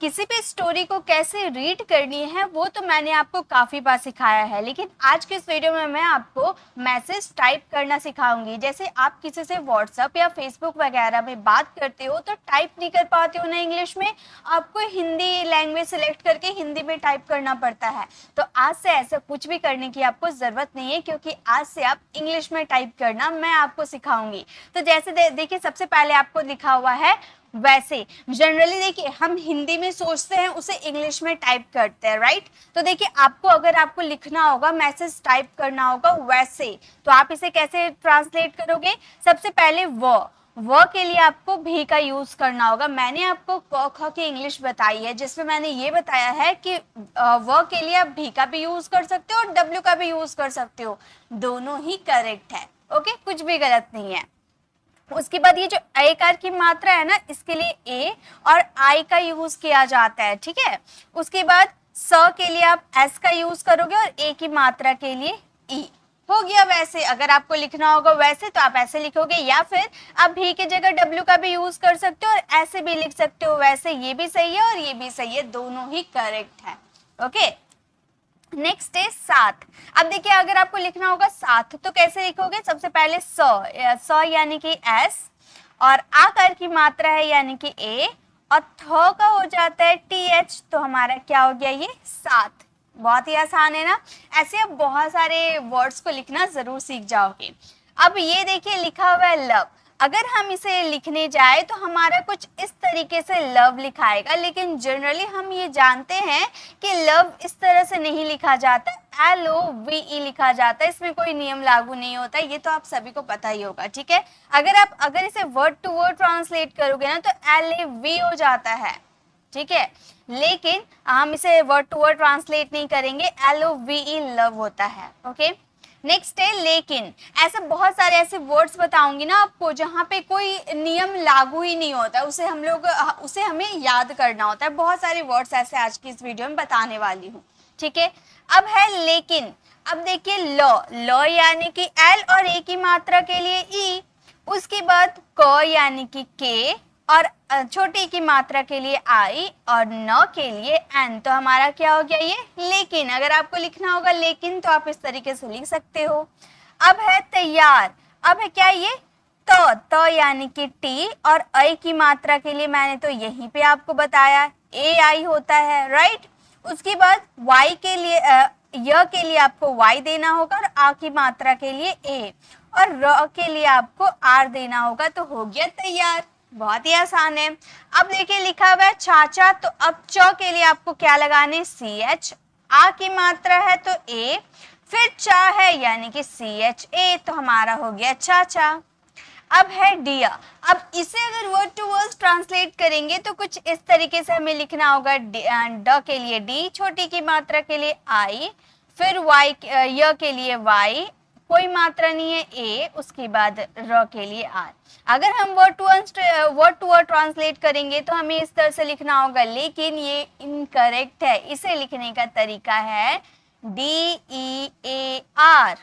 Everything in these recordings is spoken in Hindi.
किसी भी स्टोरी को कैसे रीड करनी है वो तो मैंने आपको काफ़ी बार सिखाया है, लेकिन आज के इस वीडियो में मैं आपको मैसेज टाइप करना सिखाऊंगी। जैसे आप किसी से व्हाट्सएप या फेसबुक वगैरह में बात करते हो तो टाइप नहीं कर पाते हो ना इंग्लिश में, आपको हिंदी लैंग्वेज सेलेक्ट करके हिंदी में टाइप करना पड़ता है। तो आज से ऐसा कुछ भी करने की आपको ज़रूरत नहीं है, क्योंकि आज से आप इंग्लिश में टाइप करना मैं आपको सिखाऊंगी। तो जैसे देखिए, सबसे पहले आपको लिखा हुआ है वैसे। जनरली देखिए, हम हिंदी में सोचते हैं, उसे इंग्लिश में टाइप करते हैं, राइट। तो देखिए, अगर आपको लिखना होगा, मैसेज टाइप करना होगा वैसे, तो आप इसे कैसे ट्रांसलेट करोगे? सबसे पहले व के लिए आपको भी का यूज करना होगा। मैंने आपको क ख की इंग्लिश बताई है, जिसमें मैंने ये बताया है कि व के लिए आप भी का भी यूज कर सकते हो और डब्ल्यू का भी यूज कर सकते हो, दोनों ही करेक्ट है। ओके, कुछ भी गलत नहीं है। उसके बाद ये जो आयकार की मात्रा है ना, इसके लिए ए और आई का यूज किया जाता है, ठीक है। उसके बाद स के लिए आप एस का यूज करोगे और ए की मात्रा के लिए ई। हो गया वैसे। अगर आपको लिखना होगा वैसे तो आप ऐसे लिखोगे, या फिर आप भी की जगह डब्ल्यू का भी यूज कर सकते हो और ऐसे भी लिख सकते हो वैसे। ये भी सही है और ये भी सही है, दोनों ही करेक्ट है। ओके, नेक्स्ट है साथ। अब देखिए, अगर आपको लिखना होगा साथ तो कैसे लिखोगे? सबसे पहले स यानी कि एस, और आकार की मात्रा है यानी कि ए, और थ का हो जाता है टी एच, तो हमारा क्या हो गया? ये साथ। बहुत ही आसान है ना। ऐसे आप बहुत सारे वर्ड्स को लिखना जरूर सीख जाओगे। अब ये देखिए, लिखा हुआ है लव। अगर हम इसे लिखने जाए तो हमारा कुछ इस तरीके से लव लिखाएगा, लेकिन जनरली हम ये जानते हैं कि लव इस तरह से नहीं लिखा जाता, LOVE लिखा जाता है। इसमें कोई नियम लागू नहीं होता, ये तो आप सभी को पता ही होगा, ठीक है। अगर इसे वर्ड टू वर्ड ट्रांसलेट करोगे ना तो LAV हो जाता है, ठीक है। लेकिन हम इसे वर्ड टू वर्ड ट्रांसलेट नहीं करेंगे, LOVE लव होता है। ओके, नेक्स्ट है लेकिन। ऐसे बहुत सारे ऐसे वर्ड्स बताऊंगी ना आपको जहाँ पे कोई नियम लागू ही नहीं होता, उसे हमें याद करना होता है। बहुत सारे वर्ड्स ऐसे आज की इस वीडियो में बताने वाली हूँ, ठीक है। अब है लेकिन। अब देखिए, ल यानी कि एल और ए की मात्रा के लिए ई, उसके बाद क यानी कि के, और छोटी की मात्रा के लिए आई, और न के लिए एन। तो हमारा क्या हो गया? ये लेकिन। अगर आपको लिखना होगा लेकिन तो आप इस तरीके से लिख सकते हो। अब है तैयार। अब है क्या? ये तो यानी कि टी, और आई की मात्रा के लिए मैंने तो यहीं पे आपको बताया ए आई होता है, राइट। उसके बाद वाई के लिए य के लिए आपको वाई देना होगा, और आ की मात्रा के लिए ए, और र के लिए आपको आर देना होगा। तो हो गया तैयार। बहुत ही आसान है। अब देखिए, लिखा हुआ है चाचा, तो अब च के लिए आपको क्या लगाने? CH। आ की मात्रा है तो ए, फिर चा है यानी कि CHA, तो हमारा हो गया चाचा। अब है डिया। अब इसे अगर वर्ड टू वर्ड ट्रांसलेट करेंगे तो कुछ इस तरीके से हमें लिखना होगा। ड के लिए डी, छोटी की मात्रा के लिए आई, फिर वाई य के लिए वाई, कोई मात्रा नहीं है ए, उसके बाद र के लिए आर। अगर हम वर्ड टू वर्ड ट्रांसलेट करेंगे तो हमें इस तरह से लिखना होगा, लेकिन ये इनकरेक्ट है। इसे लिखने का तरीका है DEAR।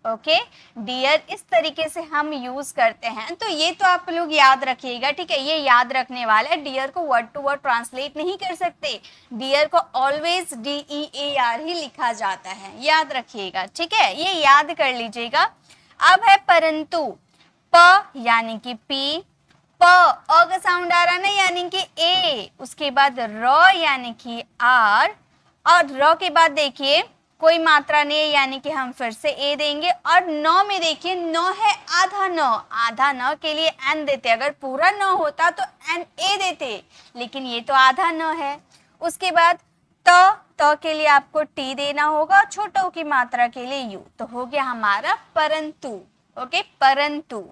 ओके, डियर इस तरीके से हम यूज करते हैं। तो ये तो आप लोग याद रखिएगा, ठीक है। ये याद रखने वाला है। डियर को वर्ड टू वर्ड ट्रांसलेट नहीं कर सकते, डियर को ऑलवेज DEAR ही लिखा जाता है, याद रखिएगा, ठीक है। ये याद कर लीजिएगा। अब है परंतु। प यानी कि पी, प अ का साउंड आ रहा ना, यानी कि ए, उसके बाद र यानी कि आर, और र के बाद देखिए कोई मात्रा नहीं है यानी कि हम फिर से ए देंगे। और नौ में देखिए, नौ है आधा न, आधा न के लिए एन देते। अगर पूरा न होता तो एन ए देते, लेकिन ये तो आधा न है। उसके बाद त के लिए आपको टी देना होगा, और छोटों की मात्रा के लिए यू। तो हो गया हमारा परंतु। ओके, परंतु।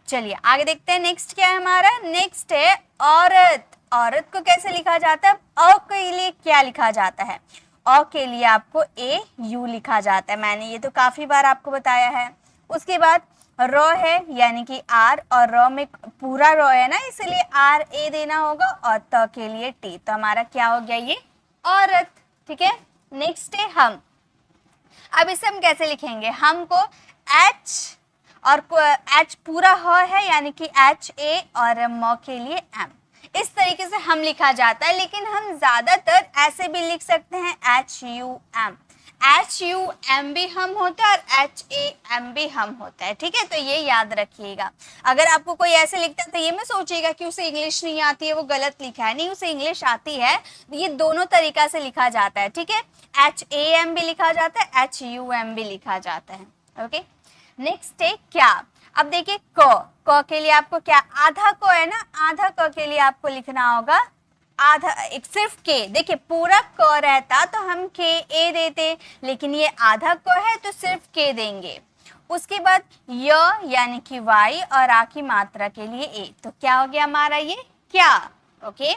चलिए आगे देखते हैं। नेक्स्ट क्या है हमारा? नेक्स्ट है औरत। औरत को कैसे लिखा जाता है? अ के लिए क्या लिखा जाता है? अ के लिए आपको ए यू लिखा जाता है। मैंने ये तो काफी बार आपको बताया है। उसके बाद र है यानी कि आर, और र में पूरा र है ना, इसलिए आर ए देना होगा, और त के लिए टी। तो हमारा क्या हो गया? ये औरत, ठीक है। नेक्स्ट है हम। अब इसे हम कैसे लिखेंगे? हम को एच, और एच पूरा ह है यानी कि HA, और म के लिए M। इस तरीके से हम लिखा जाता है, लेकिन हम ज्यादातर ऐसे भी लिख सकते हैं HUM। HUM भी हम होता है और HAM भी हम होता है, ठीक है, तो ये याद रखिएगा। अगर आपको कोई ऐसे लिखता है तो ये मत सोचिएगा कि उसे इंग्लिश नहीं आती है, वो गलत लिखा है, नहीं, उसे इंग्लिश आती है। ये दोनों तरीका से लिखा जाता है, ठीक है, HAM भी लिखा जाता है, HUM भी लिखा जाता है। ओके, नेक्स्ट है क्या। अब देखिए क के लिए आपको क्या, आधा क है ना, आधा क के लिए आपको लिखना होगा आधा, एक सिर्फ के, देखिए पूरा क रहता तो हम के ए देते, लेकिन ये आधा क है तो सिर्फ के देंगे। उसके बाद य यानी कि वाई और आ की मात्रा के लिए ए, तो क्या हो गया हमारा ये क्या। ओके,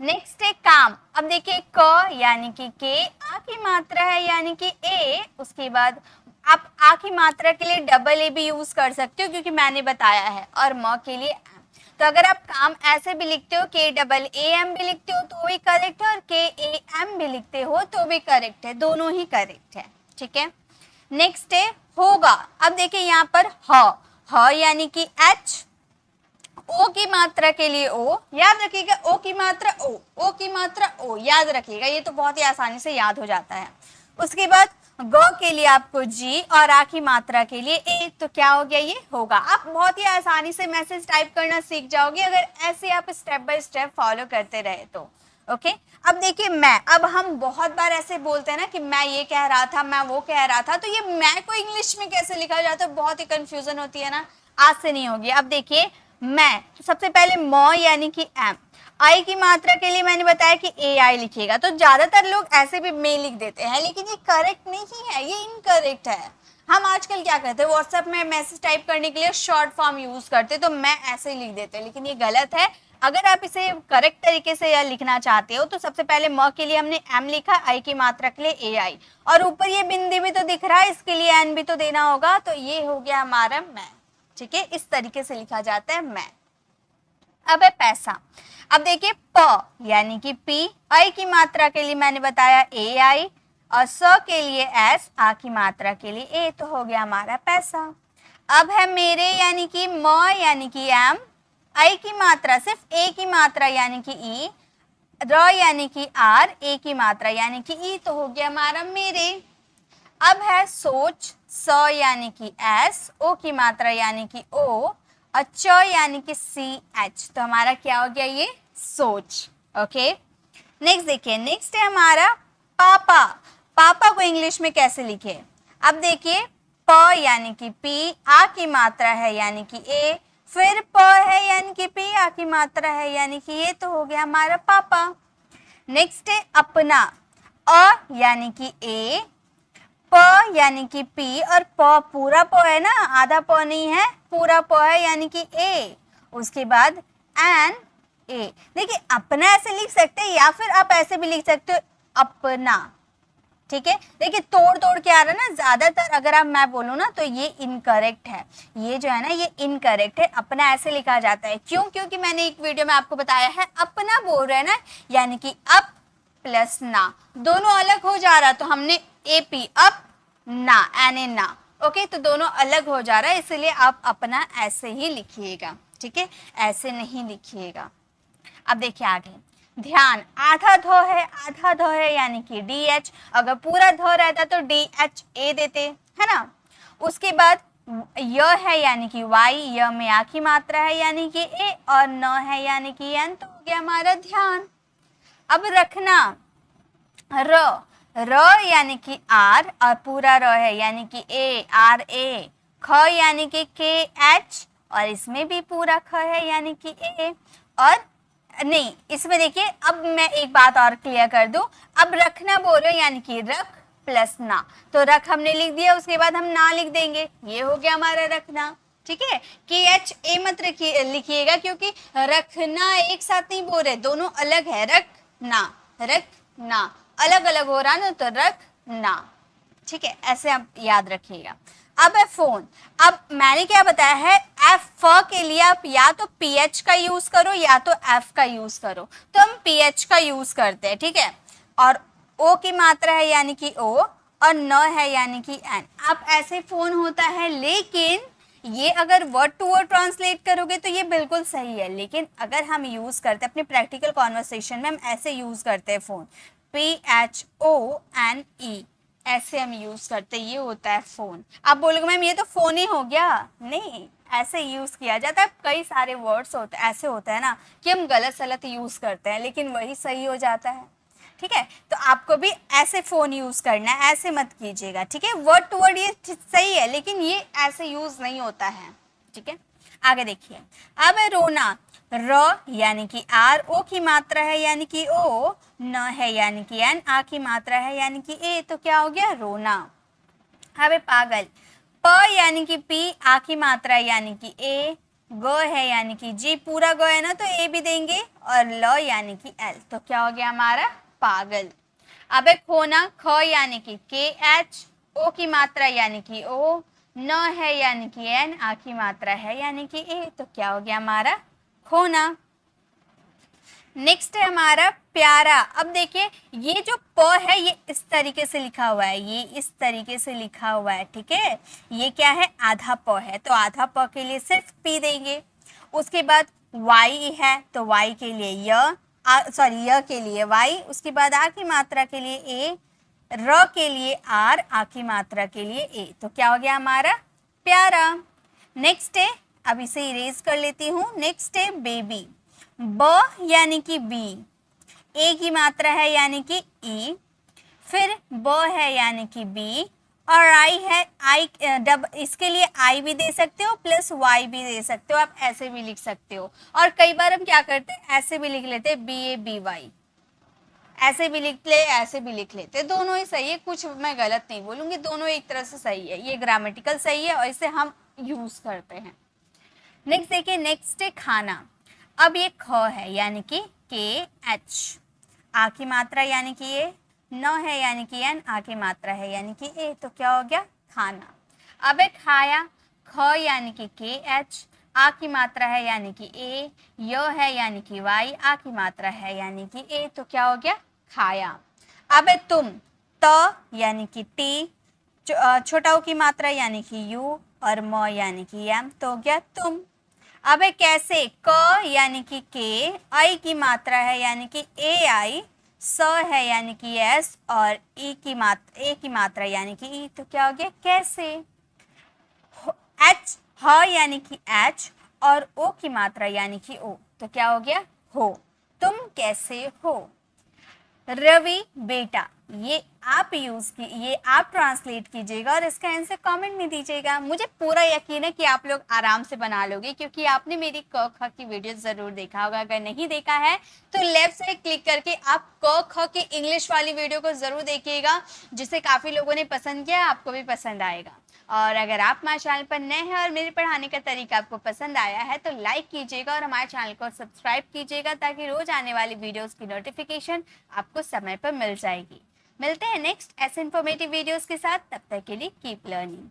नेक्स्ट है काम। अब देखिए क यानी कि के, आ की मात्रा है यानी कि ए, उसके बाद आप आ की मात्रा के लिए डबल ए भी यूज कर सकते हो क्योंकि मैंने बताया है, और म के लिए एम। तो अगर आप काम ऐसे भी लिखते हो, के डबल ए एम भी लिखते हो तो भी करेक्ट है, और के ए एम भी लिखते हो तो भी करेक्ट है, दोनों ही करेक्ट है, ठीक है। नेक्स्ट है होगा। अब देखिए यहाँ पर ह यानी कि एच, ओ की मात्रा के लिए ओ, याद रखिएगा, ओ की मात्रा ओ, ओ की मात्रा ओ, याद रखिएगा, ये तो बहुत ही आसानी से याद हो जाता है। उसके बाद गो के लिए आपको जी और आ की मात्रा के लिए ए, तो क्या हो गया, ये होगा। आप बहुत ही आसानी से मैसेज टाइप करना सीख जाओगे अगर ऐसे आप स्टेप बाय स्टेप फॉलो करते रहे तो। ओके, अब देखिए मैं, अब हम बहुत बार ऐसे बोलते हैं ना कि मैं ये कह रहा था, मैं वो कह रहा था, तो ये मैं को इंग्लिश में कैसे लिखा जाता है, बहुत ही कंफ्यूजन होती है ना, आज से नहीं होगी। अब देखिए मैं, सबसे पहले म यानी कि एम, आई की मात्रा के लिए मैंने बताया कि ए आई लिखिएगा, तो ज्यादातर लोग ऐसे भी मे लिख देते हैं, लेकिन ये करेक्ट नहीं है, ये इनकरेक्ट है। हम आजकल क्या करते हैं, व्हाट्सएप में मैसेज टाइप करने के लिए शॉर्ट फॉर्म यूज करते, तो मैं ऐसे ही लिख देते हैं, लेकिन ये गलत है। अगर आप इसे करेक्ट तरीके से या लिखना चाहते हो तो सबसे पहले म के लिए हमने एम लिखा, आई की मात्रा के लिए ए आई, और ऊपर ये बिंदी भी तो दिख रहा है, इसके लिए एन भी तो देना होगा, तो ये हो गया हमारा मैं, ठीक है, इस तरीके से लिखा जाता है मैं। अब है पैसा। अब देखिए प यानी कि पी, आई की मात्रा के लिए मैंने बताया ए आई, और स के लिए एस, आ की मात्रा के लिए ए, तो हो गया हमारा पैसा। अब है मेरे यानी कि म यानी कि एम, आई की मात्रा सिर्फ ए की मात्रा यानी कि ई, र यानी कि आर, ए की मात्रा यानी कि ई, तो हो गया हमारा मेरे। अब है सोच, स यानी कि एस, ओ की मात्रा यानी कि ओ, और च यानी कि सी एच, तो हमारा क्या हो गया, ये सोच। ओके, नेक्स्ट देखिए, नेक्स्ट है हमारा पापा। पापा को इंग्लिश में कैसे लिखे। अब देखिए प यानी कि पी, आ की मात्रा है यानी कि ए, फिर प है यानी कि पी, आ की मात्रा है यानी कि ये, तो हो गया हमारा पापा। नेक्स्ट है अपना। अ यानी कि ए, प यानी कि पी, और प पूरा प है ना, आधा प नहीं है, पूरा प है यानी कि ए, उसके बाद एन ए। देखिए अपना ऐसे लिख सकते हैं या फिर आप ऐसे भी लिख सकते हो अपना, ठीक है। देखिए तोड़ तोड़ के आ रहा है ना, ज्यादातर अगर आप मैं बोलूँ ना तो ये इनकरेक्ट है, ये जो है ना ये इनकरेक्ट है, अपना ऐसे लिखा जाता है। क्यों, क्योंकि मैंने एक वीडियो में आपको बताया है अपना बोल रहे हैं ना, यानी कि अप प्लस ना, दोनों अलग हो जा रहा, तो हमने एपी अप ना, एन ए ना, ओके, तो दोनों अलग हो जा रहा है, इसलिए आप अपना ऐसे ही लिखिएगा, ठीक है, ऐसे नहीं लिखिएगा। अब देखिए आगे, ध्यान, आधा ध है, आधा ध है यानी कि डी एच, अगर पूरा ध रहता तो डी एच ए देते, है ना। उसके बाद य है यानी कि वाई, य में आ की मात्रा है यानी कि ए, और न है यानी कि एन, तो हो गया हमारा ध्यान। अब रखना, र यानी कि आर, और पूरा र है यानी कि ए, आर ए, ख यानी कि के एच, और इसमें भी पूरा ख है यानी कि ए, और नहीं, इसमें देखिए अब मैं एक बात और क्लियर कर दूं, अब रखना बोल रहे यानी कि रख प्लस ना, तो रख हमने लिख दिया, उसके बाद हम ना लिख देंगे, ये हो गया हमारा रखना, ठीक है। के एच ए मत लिखिएगा क्योंकि रखना एक साथ नहीं बोल रहे, दोनों अलग है, रख ना अलग अलग हो रहा ना, तो रख ना, ठीक है, ऐसे आप याद रखिएगा। अब है फोन। अब मैंने क्या बताया है, एफ के लिए आप या तो पीएच का यूज करो या तो एफ का यूज करो, तो हम पीएच का यूज करते हैं, ठीक है। और ओ की मात्रा है यानी कि ओ, और न है यानी कि एन। अब ऐसे फोन होता है, लेकिन ये अगर वर्ड टू वर्ड ट्रांसलेट करोगे तो ये बिल्कुल सही है, लेकिन अगर हम यूज़ करते हैं अपने प्रैक्टिकल कॉन्वर्सेशन में, हम ऐसे यूज़ करते हैं फ़ोन, PHONE, ऐसे हम यूज़ करते हैं, ये होता है फ़ोन। आप बोलोगे मैम ये तो फ़ोन ही हो गया, नहीं, ऐसे यूज़ किया जाता है। कई सारे वर्ड्स होते ऐसे होते हैं ना कि हम गलत सलत यूज़ करते हैं, लेकिन वही सही हो जाता है। ठीक है, तो आपको भी ऐसे फ़ोन यूज़ करना है, ऐसे मत कीजिएगा। ठीक है, वर्ड टू वर्ड ये सही है, लेकिन ये ऐसे यूज़ नहीं होता है। ठीक है, आगे देखिए। अब है रोना, र यानी कि आर, ओ की मात्रा है यानी कि ओ, न है यानी कि एन, आ की मात्रा है यानी कि ए, तो क्या हो गया रोना। अब है पागल, प यानी कि पी, आ की मात्रा है यानी कि ए, ग है यानी कि जी, पूरा ग है ना तो ए भी देंगे, और ल यानी कि एल, तो क्या हो गया हमारा पागल। अब है खोना, ख यानी कि के एच, ओ की मात्रा यानी कि ओ, न है यानी कि एन, आ की मात्रा है यानी कि ए, तो क्या हो गया हमारा खोना। नेक्स्ट है हमारा प्यारा। अब देखिए ये जो प है ये इस तरीके से लिखा हुआ है, ये इस तरीके से लिखा हुआ है। ठीक है, ये क्या है आधा प है, तो आधा प के लिए सिर्फ पी देंगे। उसके बाद वाई है तो वाई के लिए य के लिए वाई, उसके बाद आ की मात्रा के लिए ए, र के लिए आर, आ की मात्रा के लिए ए, तो क्या हो गया हमारा प्यारा। नेक्स्ट है, अब इसे इरेज कर लेती हूँ। नेक्स्ट है बेबी, ब यानी कि बी, ए की मात्रा है यानी कि ई, फिर ब है यानी कि बी, और आई है इसके लिए आई भी दे सकते हो प्लस वाई भी दे सकते हो, आप ऐसे भी लिख सकते हो। और कई बार हम क्या करते हैं ऐसे भी लिख लेते हैं BABY, ऐसे भी लिख ले ऐसे भी लिख लेते, दोनों ही सही है, कुछ मैं गलत नहीं बोलूंगी, दोनों एक तरह से सही है, ये ग्रामेटिकल सही है और इसे हम यूज करते हैं। नेक्स्ट देखिए, नेक्स्ट है खाना। अब ये ख है यानी कि KH, आ की मात्रा यानी कि ए, न है यानी कि एन, आ की मात्रा है यानी कि ए, तो क्या हो गया खाना। अब है खाया, ख यानी कि KH, आ की मात्रा है यानी कि ए, य है यानी कि वाई, आ की मात्रा है यानी कि ए, तो क्या हो गया खाया। अब है तुम, त यानी कि टी, छोटा ओ की मात्रा यानी कि यू, और म यानी कि एम, तो हो गया तुम। अब है कैसे, क यानी कि के, आई की मात्रा है यानी कि ए आई, स है यानी कि एस, और ए की मात्रा यानी कि ई, तो क्या हो गया कैसे। एच, ह यानी कि एच, और ओ की मात्रा यानी कि ओ, तो क्या हो गया हो, तुम कैसे हो। रवि बेटा, ये आप ट्रांसलेट कीजिएगा और इसका आंसर कमेंट में दीजिएगा। मुझे पूरा यकीन है कि आप लोग आराम से बना लोगे, क्योंकि आपने मेरी क ख की वीडियो जरूर देखा होगा। अगर नहीं देखा है तो लेफ्ट साइड क्लिक करके आप क ख की इंग्लिश वाली वीडियो को जरूर देखिएगा, जिसे काफी लोगों ने पसंद किया, आपको भी पसंद आएगा। और अगर आप हमारे चैनल पर नए हैं और मेरे पढ़ाने का तरीका आपको पसंद आया है तो लाइक कीजिएगा और हमारे चैनल को सब्सक्राइब कीजिएगा, ताकि रोज आने वाली वीडियोस की नोटिफिकेशन आपको समय पर मिल जाएगी। मिलते हैं नेक्स्ट ऐसे इन्फॉर्मेटिव वीडियोस के साथ, तब तक के लिए कीप लर्निंग।